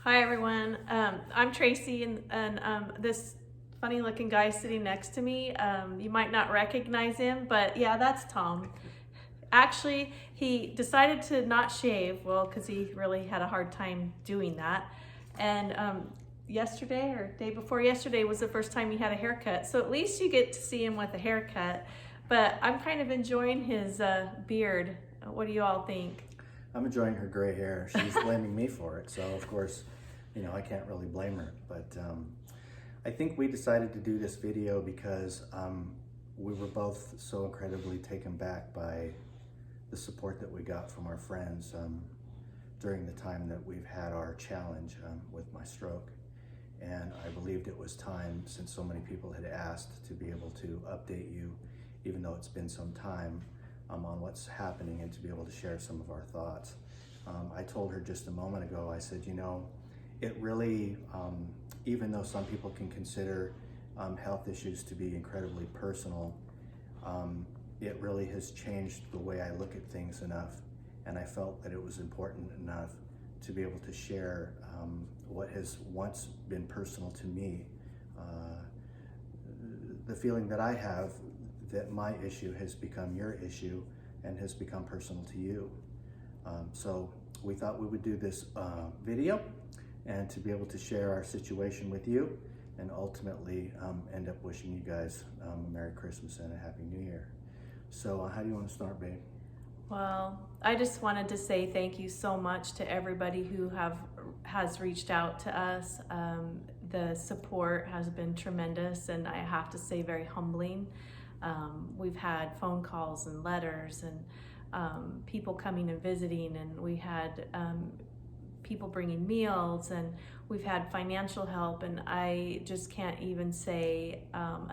Hi everyone, I'm Tracy, and this funny looking guy sitting next to me, you might not recognize him, but yeah, that's Tom. Actually, he decided to not shave, well, because he really had a hard time doing that. And yesterday or day before yesterday was the first time he had a haircut, so at least you get to see him with a haircut. But I'm kind of enjoying his beard. What do you all think? I'm enjoying her gray hair. She's blaming me for it, so of course, I can't really blame her. But I think we decided to do this video because we were both so incredibly taken back by the support that we got from our friends during the time that we've had our challenge with my stroke. And I believed it was time, since so many people had asked, to be able to update you, even though it's been some time, on what's happening, and to be able to share some of our thoughts. I told her just a moment ago, I said, it really, even though some people can consider health issues to be incredibly personal, it really has changed the way I look at things enough, and I felt that it was important enough to be able to share what has once been personal to me. The feeling that I have that my issue has become your issue and has become personal to you. So we thought we would do this video and to be able to share our situation with you, and ultimately end up wishing you guys a Merry Christmas and a Happy New Year. So how do you want to start, babe? Well, I just wanted to say thank you so much to everybody who has reached out to us. The support has been tremendous, and I have to say very humbling. We've had phone calls and letters and people coming and visiting, and we had people bringing meals, and we've had financial help, and I just can't even say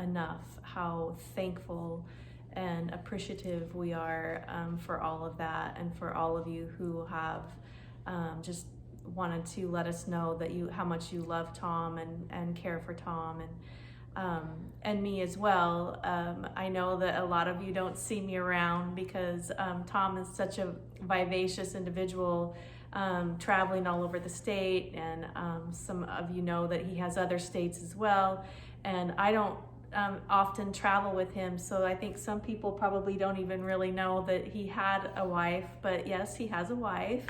enough how thankful and appreciative we are for all of that, and for all of you who have just wanted to let us know that how much you love Tom and care for Tom, and me as well. I know that a lot of you don't see me around because Tom is such a vivacious individual, traveling all over the state, and some of you know that he has other states as well, and I don't often travel with him, so I think some people probably don't even really know that he had a wife, but yes, he has a wife.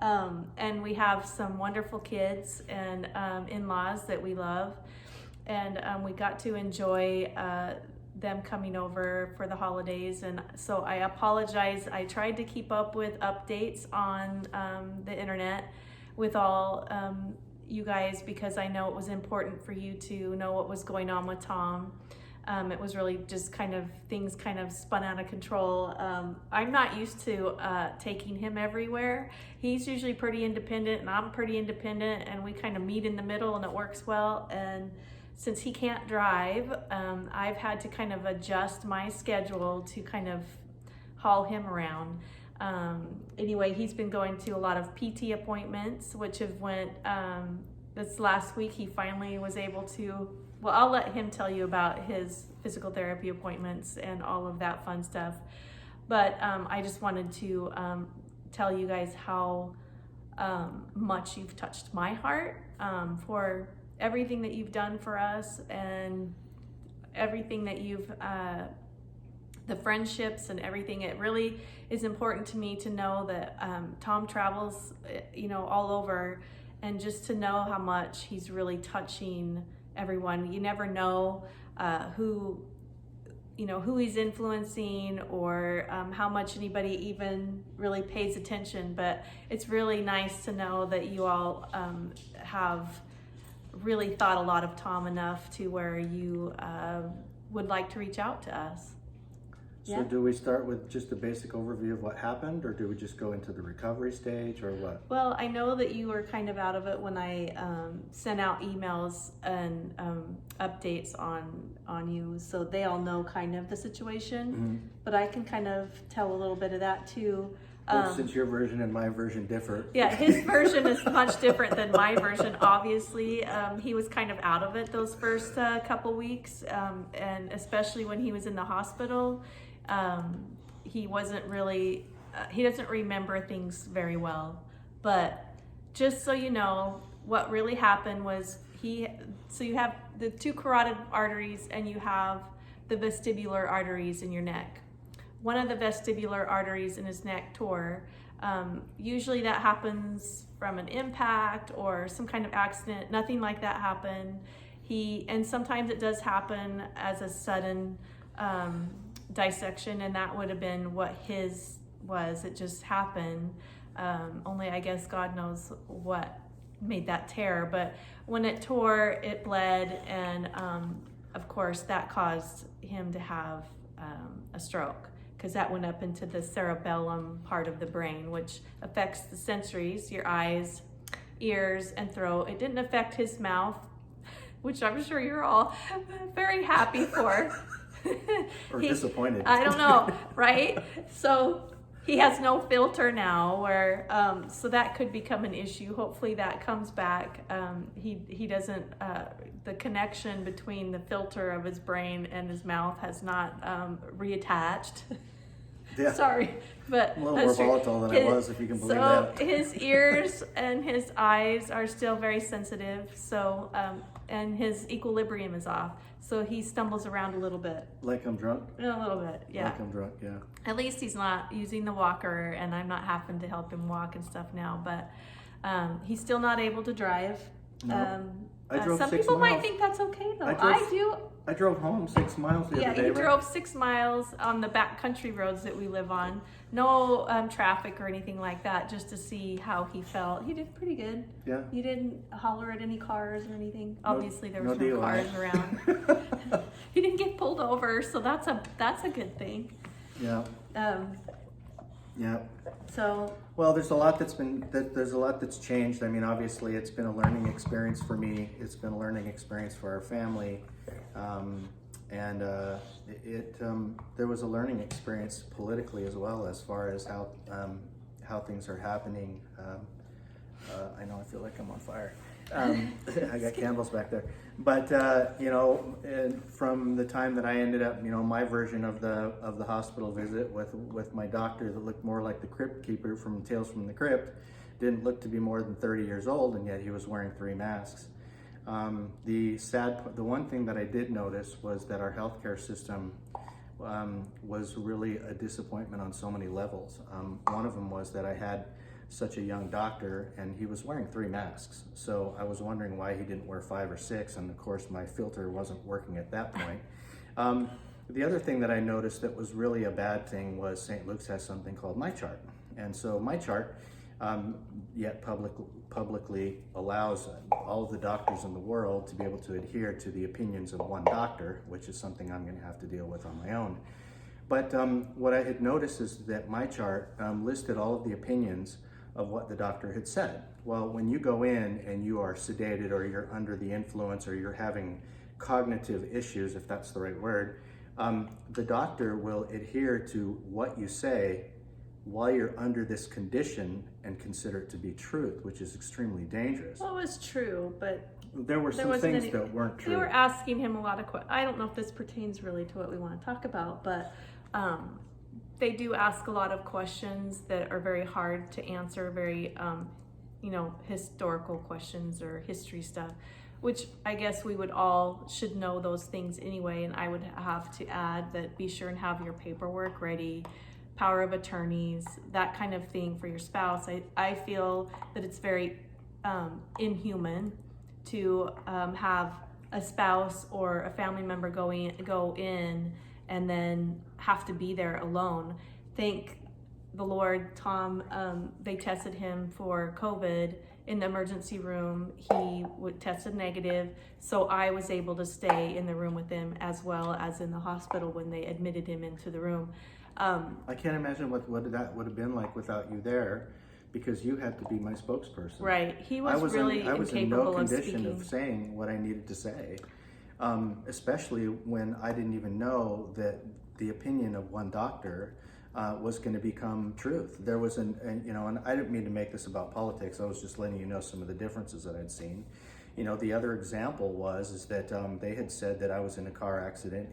And we have some wonderful kids and in-laws that we love, and we got to enjoy them coming over for the holidays. And so I apologize. I tried to keep up with updates on the internet with all you guys, because I know it was important for you to know what was going on with Tom. It was really just things kind of spun out of control. I'm not used to taking him everywhere. He's usually pretty independent, and I'm pretty independent, and we kind of meet in the middle, and it works well. And since he can't drive, I've had to kind of adjust my schedule to kind of haul him around. Anyway, he's been going to a lot of PT appointments, which have went, this last week he finally was able to, well, I'll let him tell you about his physical therapy appointments and all of that fun stuff. But I just wanted to tell you guys how much you've touched my heart, for everything that you've done for us, and everything that you've, the friendships and everything. It really is important to me to know that Tom travels, all over, and just to know how much he's really touching everyone. You never know who he's influencing, or how much anybody even really pays attention. But it's really nice to know that you all have really thought a lot of Tom enough to where you would like to reach out to us. So do we start with just a basic overview of what happened, or do we just go into the recovery stage, or what? Well, I know that you were kind of out of it when I sent out emails and updates on you, so they all know kind of the situation. Mm-hmm. But I can kind of tell a little bit of that too. Well, since your version and my version differ. Yeah, his version is much different than my version, obviously. He was kind of out of it those first couple weeks, and especially when he was in the hospital. He wasn't really, he doesn't remember things very well. But just so you know, what really happened was so you have the two carotid arteries and you have the vestibular arteries in your neck. One of the vestibular arteries in his neck tore. Usually that happens from an impact or some kind of accident. Nothing like that happened. And sometimes it does happen as a sudden dissection, and that would have been what his was. It just happened. Only I guess God knows what made that tear. But when it tore, it bled, and of course that caused him to have a stroke, because that went up into the cerebellum part of the brain, which affects the sensories, your eyes, ears, and throat. It didn't affect his mouth, which I'm sure you're all very happy for. Or disappointed. I don't know, right? So he has no filter now, so that could become an issue. Hopefully that comes back. He doesn't, the connection between the filter of his brain and his mouth has not reattached. Yeah. Sorry, but A little more volatile than I was, if you can believe that. So his ears and his eyes are still very sensitive. So, and his equilibrium is off. So he stumbles around a little bit. Like I'm drunk? A little bit, yeah. Like I'm drunk, yeah. At least he's not using the walker, and I'm not having to help him walk and stuff now. But he's still not able to drive. No. I drove some 6 people might miles. think that's okay, though. I drove home 6 miles the other day. He drove 6 miles on the back country roads that we live on. No traffic or anything like that, just to see how he felt. He did pretty good. Yeah. You didn't holler at any cars or anything. Obviously, there was no no cars DUI. around. He didn't get pulled over, so that's a good thing. Yeah. Yeah. So. Well, there's a lot that's changed. I mean, obviously, it's been a learning experience for me. It's been a learning experience for our family, and there was a learning experience politically as well, as far as how things are happening. I know I feel like I'm on fire. I got candles back there, but from the time that I ended up, my version of the hospital visit with my doctor that looked more like the crypt keeper from Tales from the Crypt, didn't look to be more than 30 years old, and yet he was wearing 3 masks. The one thing that I did notice was that our healthcare system was really a disappointment on so many levels. One of them was that I had such a young doctor, and he was wearing 3 masks. So I was wondering why he didn't wear 5 or 6, and of course my filter wasn't working at that point. The other thing that I noticed that was really a bad thing was St. Luke's has something called My Chart. And so My Chart yet publicly allows all of the doctors in the world to be able to adhere to the opinions of one doctor, which is something I'm going to have to deal with on my own. But what I had noticed is that My Chart listed all of the opinions of what the doctor had said. Well, when you go in and you are sedated, or you're under the influence, or you're having cognitive issues, if that's the right word, the doctor will adhere to what you say while you're under this condition and consider it to be truth, which is extremely dangerous. Well, it was true, but there were some things that weren't true. They were asking him a lot of questions. I don't know if this pertains really to what we want to talk about, but they do ask a lot of questions that are very hard to answer, very, historical questions or history stuff, which I guess we would all should know those things anyway. And I would have to add that be sure and have your paperwork ready, power of attorneys, that kind of thing for your spouse. I feel that it's very inhuman to have a spouse or a family member go in and then have to be there alone. Thank the Lord, Tom, they tested him for COVID in the emergency room. He tested negative, so I was able to stay in the room with him as well as in the hospital when they admitted him into the room. I can't imagine what that would have been like without you there, because you had to be my spokesperson. Right, he was I was in no condition of of saying what I needed to say, especially when I didn't even know that the opinion of one doctor was going to become truth. There was and I didn't mean to make this about politics. I was just letting you know some of the differences that I'd seen. the other example is that they had said that I was in a car accident,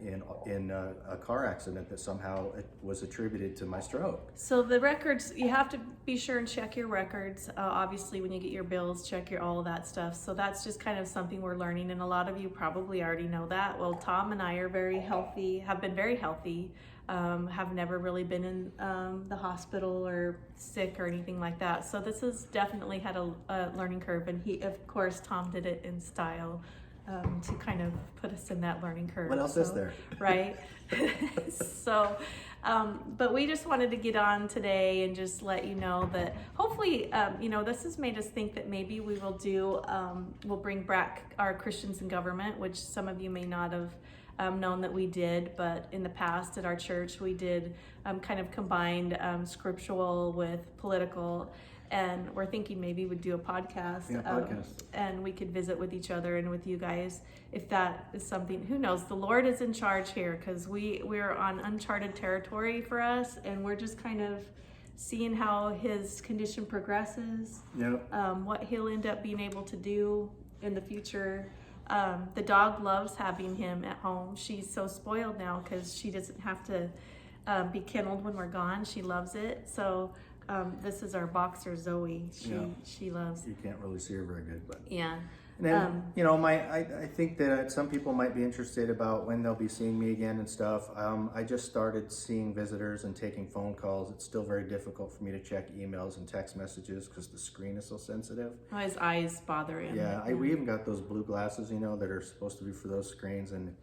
in a car accident that somehow it was attributed to my stroke. So the records, you have to be sure and check your records. Obviously, when you get your bills, check all of that stuff. So that's just kind of something we're learning, and a lot of you probably already know that. Well, Tom and I are very healthy, have been very healthy, have never really been in the hospital or sick or anything like that. So this has definitely had a learning curve, and of course, Tom did it in style to kind of put us in that learning curve. What else is there? Right? So, but we just wanted to get on today and just let you know that hopefully, this has made us think that maybe we will we'll bring back our Christians in government, which some of you may not have known that we did, but in the past at our church we did kind of combined scriptural with political, and we're thinking maybe we'd do a podcast, and we could visit with each other and with you guys if that is something. Who knows? The Lord is in charge here, because we're on uncharted territory for us, and we're just kind of seeing how his condition progresses, what he'll end up being able to do in the future. The dog loves having him at home. She's so spoiled now because she doesn't have to be kenneled when we're gone. She loves it. So this is our boxer, Zoe. She loves. You can't really see her very good, but yeah. And then, I think that some people might be interested about when they'll be seeing me again and stuff. I just started seeing visitors and taking phone calls. It's still very difficult for me to check emails and text messages because the screen is so sensitive. Oh, his eyes bother him. Yeah, we even got those blue glasses, that are supposed to be for those screens. And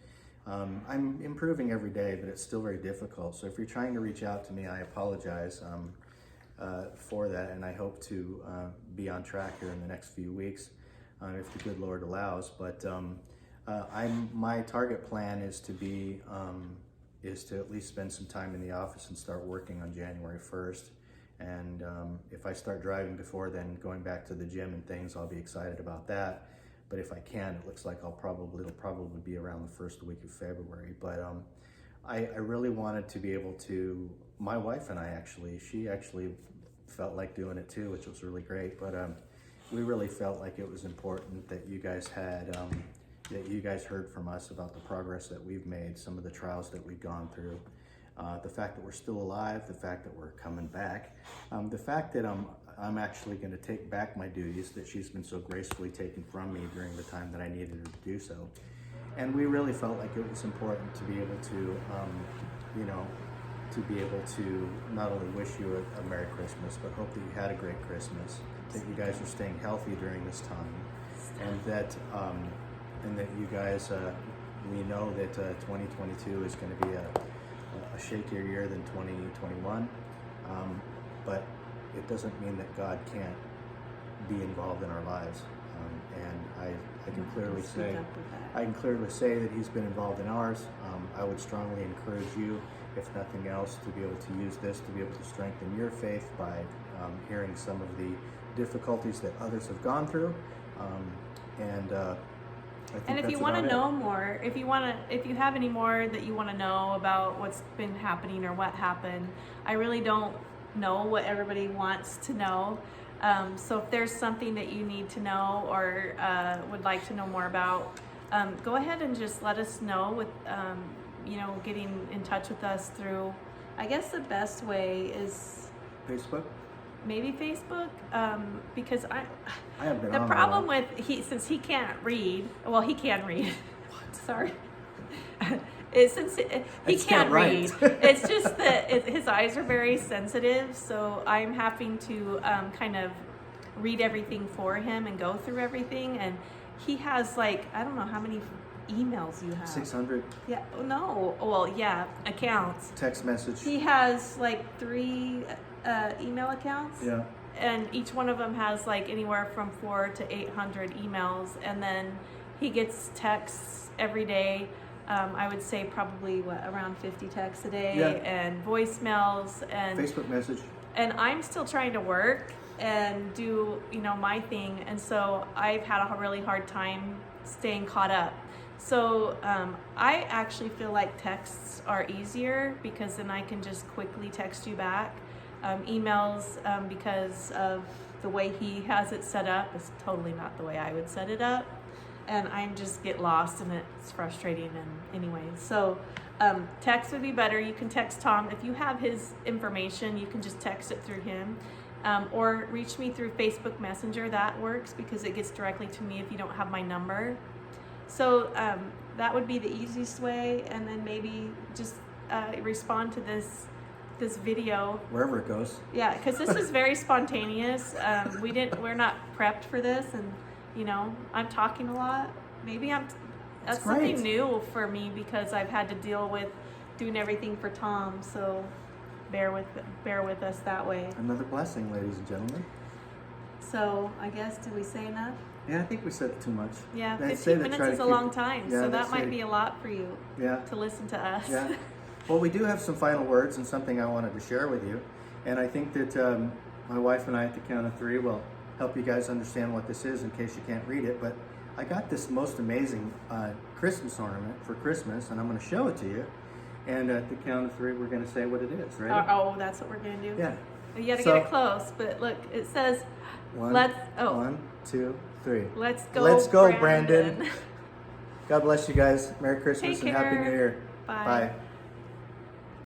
I'm improving every day, but it's still very difficult. So if you're trying to reach out to me, I apologize for that. And I hope to be on track here in the next few weeks. If the good Lord allows. But my target plan is to at least spend some time in the office and start working on January 1st. And if I start driving before then, going back to the gym and things, I'll be excited about that. But if I can, it looks like it'll probably be around the first week of February. But I really wanted to be able to. My wife and I she actually felt like doing it too, which was really great. But we really felt like it was important that you guys heard from us about the progress that we've made, some of the trials that we've gone through, the fact that we're still alive, the fact that we're coming back, the fact that I'm actually going to take back my duties that she's been so gracefully taken from me during the time that I needed her to do so. And we really felt like it was important to be able to, not only wish you a Merry Christmas, but hope that you had a great Christmas, that you guys are staying healthy during this time, and that you guys, we know that 2022 is going to be a shakier year than 2021, but it doesn't mean that God can't be involved in our lives, and I can clearly say that He's been involved in ours. I would strongly encourage you, if nothing else, to be able to use this to be able to strengthen your faith by hearing some of the difficulties that others have gone through, and if you want to know more, if you have any more that you want to know about what's been happening or what happened, I really don't know what everybody wants to know. So if there's something that you need to know or would like to know more about, go ahead and just let us know with, getting in touch with us through, I guess the best way is Facebook. Maybe Facebook, because I have been the problem with since he can't read. Well, he can read. Sorry. Since he can't read, it's just that his eyes are very sensitive. So I'm having to kind of read everything for him and go through everything. And he has I don't know how many emails you have. 600. Yeah. No. Well, yeah. Accounts. Text message. He has 3 email accounts. Yeah. And each one of them has anywhere from 400 to 800 emails, and then he gets texts every day. I would say probably around 50 texts a day, and voicemails and Facebook message. And I'm still trying to work and do my thing, and so I've had a really hard time staying caught up. So I actually feel like texts are easier because then I can just quickly text you back. Emails, because of the way he has it set up is totally not the way I would set it up. And I just get lost and it's frustrating. And anyway, so text would be better. You can text Tom. If you have his information, you can just text it through him. Or reach me through Facebook Messenger. That works because it gets directly to me if you don't have my number. So that would be the easiest way. And then maybe just respond to this video wherever it goes. Yeah, because this is very spontaneous. We're not prepped for this, and you know, I'm talking a lot. Maybe that's something new for me because I've had to deal with doing everything for Tom. So bear with us that way. Another blessing, ladies and gentlemen. So I guess, did we say enough? Yeah, I think we said too much. Yeah, 15 minutes is a long time, so that might be a lot for you to listen to us. Yeah. Well, we do have some final words and something I wanted to share with you. And I think that my wife and I, at the count of 3, will help you guys understand what this is in case you can't read it. But I got this most amazing Christmas ornament for Christmas, and I'm going to show it to you. And at the count of 3, we're going to say what it is. Ready? Oh, that's what we're going to do? Yeah. You got to get it close. But look, it says, 1, 2, 3. Let's go, Brandon. God bless you guys. Merry Christmas and Happy New Year. Bye. Bye.